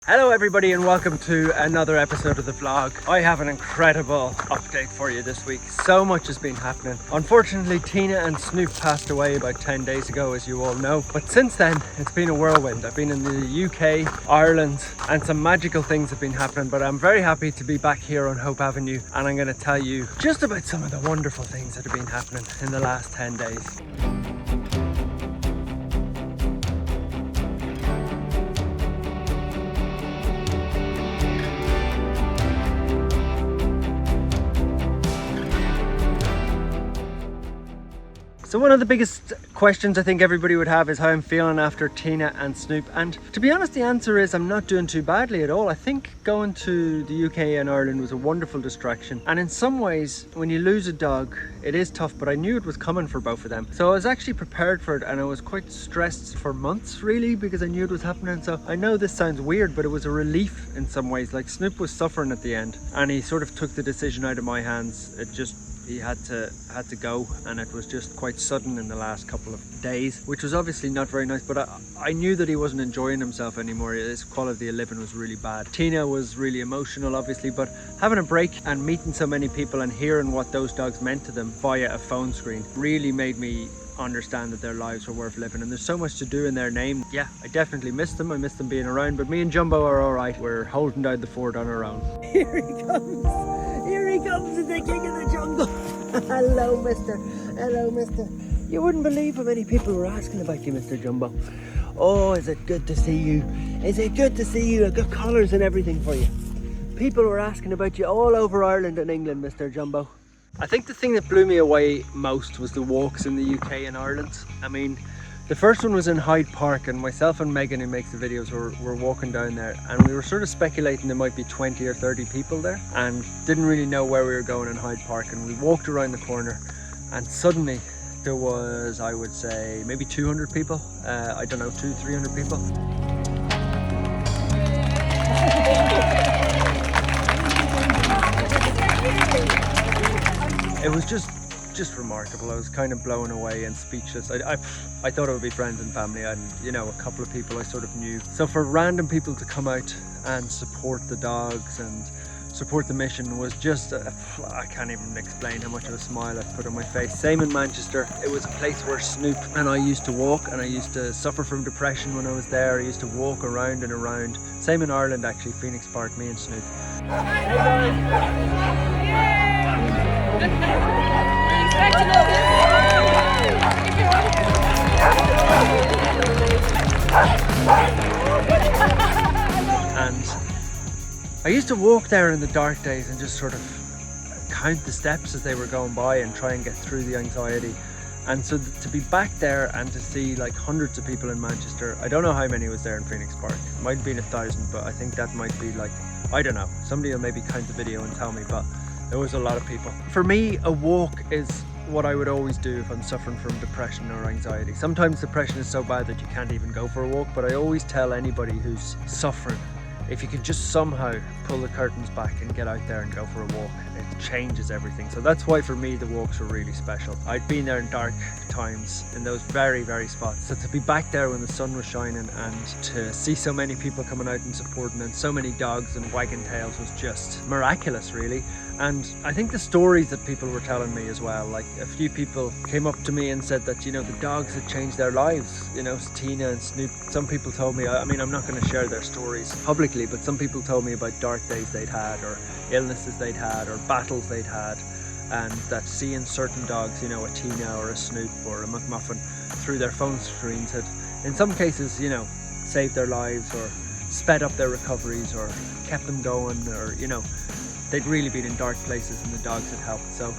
Hello everybody and welcome to another episode of the vlog. I have an incredible update for you this week. So much has been happening. Unfortunately, Tina and Snoop passed away about 10 days ago, as you all know. But since then, it's been a whirlwind. I've been in the UK, Ireland, and some magical things have been happening. But I'm very happy to be back here on Hope Avenue, and I'm going to tell you just about some of the wonderful things that have been happening in the last 10 days. So one of the biggest questions I think everybody would have is how I'm feeling after Tina and Snoop. And to be honest, the answer is I'm not doing too badly at all. I think going to the UK and Ireland was a wonderful distraction. And in some ways, when you lose a dog, it is tough, but I knew it was coming for both of them. So I was actually prepared for it, and I was quite stressed for months really, because I knew it was happening. So I know this sounds weird, but it was a relief in some ways. Like, Snoop was suffering at the end, and he sort of took the decision out of my hands. He had to go, and it was just quite sudden in the last couple of days, which was obviously not very nice. But I knew that he wasn't enjoying himself anymore. His quality of living was really bad. Tina was really emotional, obviously, but having a break and meeting so many people and hearing what those dogs meant to them via a phone screen really made me understand that their lives were worth living, and there's so much to do in their name. Yeah, I definitely missed them. I missed them being around, but me and Jumbo are all right. We're holding down the fort on our own. Here he comes. Here he comes, the king of the jungle. Hello, mister. Hello, mister. You wouldn't believe how many people were asking about you, Mr. Jumbo. Oh, is it good to see you? Is it good to see you? I've got collars and everything for you. People were asking about you all over Ireland and England, Mr. Jumbo. I think the thing that blew me away most was the walks in the UK and Ireland. I mean, the first one was in Hyde Park, and myself and Megan, who makes the videos, were walking down there, and we were sort of speculating there might be 20 or 30 people there, and didn't really know where we were going in Hyde Park. And we walked around the corner, and suddenly there was, I would say, maybe 200 people. I don't know, 200-300 people. It was just remarkable. I was kind of blown away and speechless. I thought it would be friends and family, and you know, a couple of people I sort of knew. So for random people to come out and support the dogs and support the mission was just I can't even explain how much of a smile I put on my face. Same in Manchester. It was a place where Snoop and I used to walk, and I used to suffer from depression when I was there. I used to walk around and around. Same in Ireland, actually, Phoenix Park, me and Snoop. And I used to walk there in the dark days and just sort of count the steps as they were going by and try and get through the anxiety. And so to be back there and to see like hundreds of people in Manchester, I don't know how many was there in Phoenix Park. It might have been 1,000, but I think that might be like, I don't know. Somebody will maybe count the video and tell me, but there was a lot of people. For me, a walk is what I would always do if I'm suffering from depression or anxiety. Sometimes depression is so bad that you can't even go for a walk, but I always tell anybody who's suffering, if you can just somehow pull the curtains back and get out there and go for a walk, it changes everything. So that's why for me the walks were really special. I'd been there in dark times in those very, very spots. So to be back there when the sun was shining and to see so many people coming out and supporting, and so many dogs and wagging tails, was just miraculous really. And I think the stories that people were telling me as well, like a few people came up to me and said that, you know, the dogs had changed their lives. You know, Tina and Snoop. Some people told me, I mean, I'm not going to share their stories publicly, but some people told me about dark days they'd had, or illnesses they'd had, or battles they'd had, and that seeing certain dogs, you know, a Tina or a Snoop or a McMuffin through their phone screens had, in some cases, you know, saved their lives or sped up their recoveries or kept them going, or, you know, they'd really been in dark places and the dogs had helped. So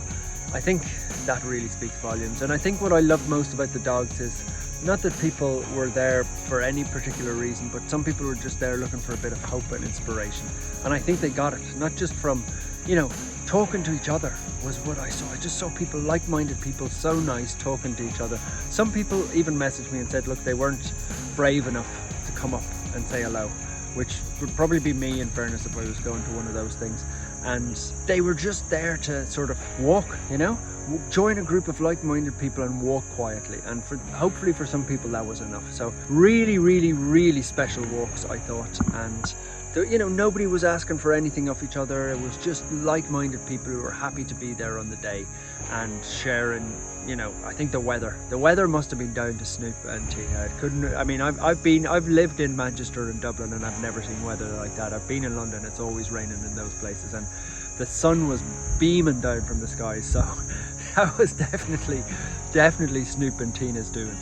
I think that really speaks volumes. And I think what I loved most about the dogs is not that people were there for any particular reason, but some people were just there looking for a bit of hope and inspiration. And I think they got it, not just from, you know, talking to each other was what I saw. I just saw people, like-minded people, so nice, talking to each other. Some people even messaged me and said, look, they weren't brave enough to come up and say hello, which would probably be me, in fairness, if I was going to one of those things. And they were just there to sort of walk, you know, join a group of like-minded people and walk quietly. And hopefully for some people that was enough. So really, really, really special walks, I thought. And You know, nobody was asking for anything of each other. It was just like-minded people who were happy to be there on the day and sharing. You know, I think the weather must have been down to Snoop and Tina. It couldn't. I mean, I've lived in Manchester and Dublin, and I've never seen weather like that. I've been in London. It's always raining in those places, and the sun was beaming down from the skies. So that was definitely Snoop and Tina's doing.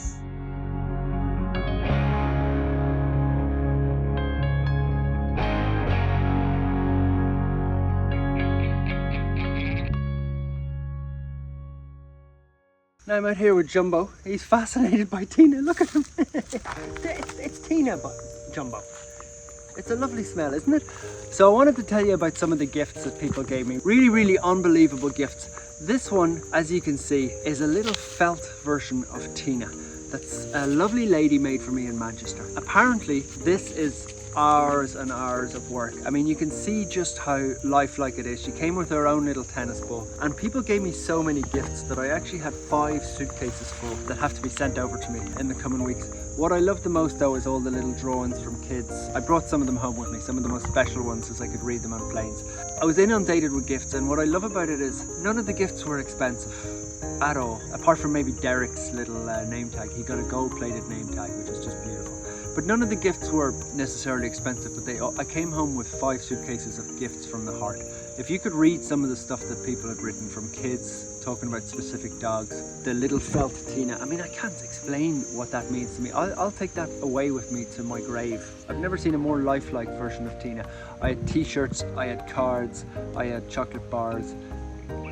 Now I'm out here with Jumbo. He's fascinated by Tina. Look at him. It's Tina, but Jumbo. It's a lovely smell, isn't it? So I wanted to tell you about some of the gifts that people gave me. Really unbelievable gifts. This one, as you can see, is a little felt version of Tina. That's a lovely lady made for me in Manchester. Apparently, this is hours and hours of work. I mean, you can see just how lifelike it is. She came with her own little tennis ball, and people gave me so many gifts that I actually had 5 suitcases full that have to be sent over to me in the coming weeks. What I love the most though is all the little drawings from kids. I brought some of them home with me, some of the most special ones, as I could read them on planes. I was inundated with gifts, and what I love about it is none of the gifts were expensive at all, apart from maybe Derek's little name tag. He got a gold-plated name tag, which is just beautiful. But none of the gifts were necessarily expensive, but I came home with 5 suitcases of gifts from the heart. If you could read some of the stuff that people had written, from kids talking about specific dogs, the little felt Tina, I mean, I can't explain what that means to me. I'll take that away with me to my grave. I've never seen a more lifelike version of Tina. I had t-shirts, I had cards, I had chocolate bars,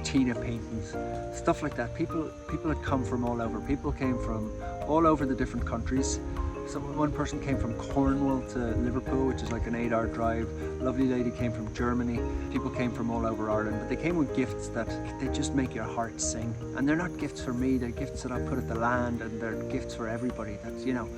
Tina paintings, stuff like that. People had come from all over. People came from all over the different countries. One person came from Cornwall to Liverpool, which is like an 8-hour drive. A lovely lady came from Germany. People came from all over Ireland, but they came with gifts that they just make your heart sing. And they're not gifts for me, they're gifts that I put at the land, and they're gifts for everybody. That's, you know,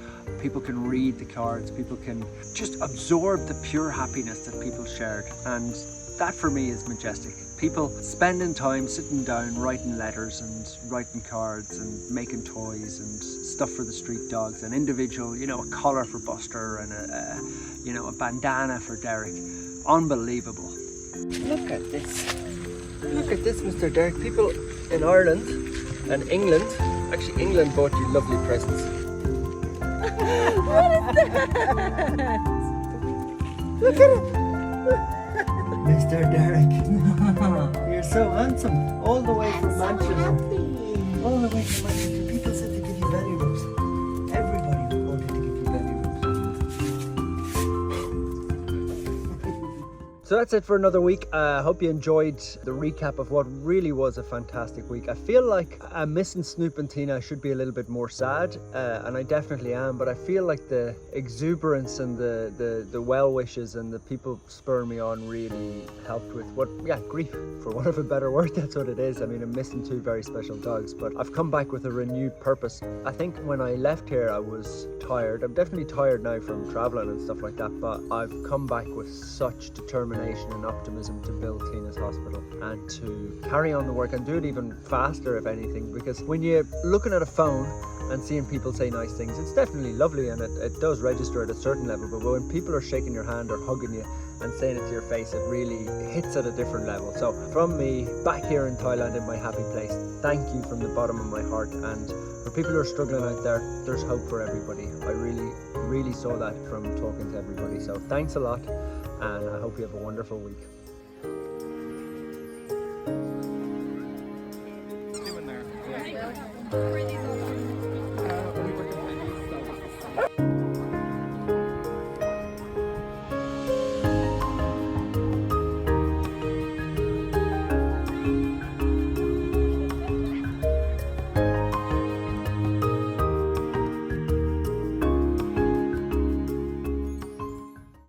people can read the cards, people can just absorb the pure happiness that people shared. And that for me is majestic. People spending time sitting down, writing letters and writing cards and making toys and stuff for the street dogs, an individual, you know, a collar for Buster and a bandana for Derek. Unbelievable. Look at this. Look at this, Mr. Derek. People in Ireland and England, actually England bought you lovely presents. What is that? Look at it. Mr. Derek, you're so handsome. All the way from Manchester. All the way from Manchester. People said to give you belly rubs. Everybody wanted to give you belly rubs. So that's it for another week. I hope you enjoyed the recap of what really was a fantastic week. I feel like I'm missing Snoop and Tina. I should be a little bit more sad, and I definitely am, but I feel like the exuberance and the well wishes and the people spurring me on really helped with grief, for want of a better word. That's what it is. I mean, I'm missing 2 very special dogs, but I've come back with a renewed purpose. I think when I left here I was tired. I'm definitely tired now from traveling and stuff like that, but I've come back with such determination and optimism to build Tina's hospital and to carry on the work and do it even faster, if anything, because when you're looking at a phone and seeing people say nice things, it's definitely lovely and it does register at a certain level, but when people are shaking your hand or hugging you and saying it to your face, it really hits at a different level. So from me, back here in Thailand in my happy place, thank you from the bottom of my heart. And for people who are struggling out there, there's hope for everybody. I really saw that from talking to everybody. So thanks a lot, and I hope you have a wonderful week. Doing there.